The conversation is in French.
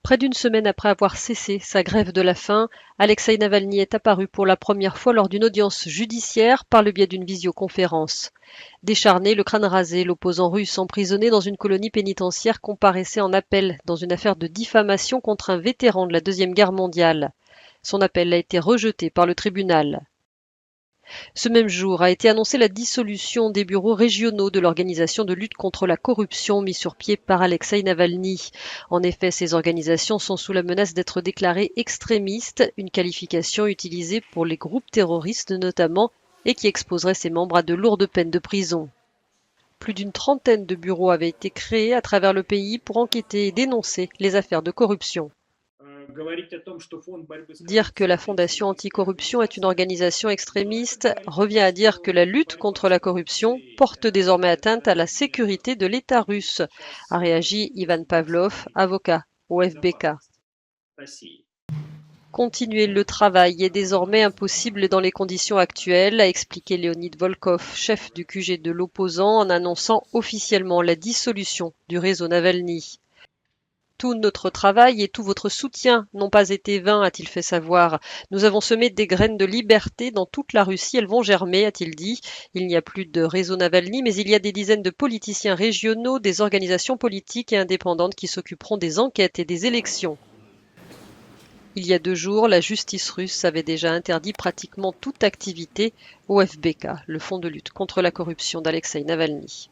Près d'une semaine après avoir cessé sa grève de la faim, Alexeï Navalny est apparu pour la première fois lors d'une audience judiciaire par le biais d'une visioconférence. Décharné, le crâne rasé, l'opposant russe emprisonné dans une colonie pénitentiaire comparaissait en appel dans une affaire de diffamation contre un vétéran de la Deuxième Guerre mondiale. Son appel a été rejeté par le tribunal. Ce même jour a été annoncée la dissolution des bureaux régionaux de l'organisation de lutte contre la corruption mis sur pied par Alexeï Navalny. En effet, ces organisations sont sous la menace d'être déclarées extrémistes, une qualification utilisée pour les groupes terroristes notamment, et qui exposerait ses membres à de lourdes peines de prison. Plus d'une trentaine de bureaux avaient été créés à travers le pays pour enquêter et dénoncer les affaires de corruption. Dire que la Fondation anticorruption est une organisation extrémiste revient à dire que la lutte contre la corruption porte désormais atteinte à la sécurité de l'État russe, a réagi Ivan Pavlov, avocat au FBK. Continuer le travail est désormais impossible dans les conditions actuelles, a expliqué Leonid Volkov, chef du QG de l'opposant, en annonçant officiellement la dissolution du réseau Navalny. Tout notre travail et tout votre soutien n'ont pas été vains, a-t-il fait savoir. Nous avons semé des graines de liberté dans toute la Russie, elles vont germer, a-t-il dit. Il n'y a plus de réseau Navalny, mais il y a des dizaines de politiciens régionaux, des organisations politiques et indépendantes qui s'occuperont des enquêtes et des élections. Il y a 2 jours, la justice russe avait déjà interdit pratiquement toute activité au FBK, le fonds de lutte contre la corruption d'Alexeï Navalny.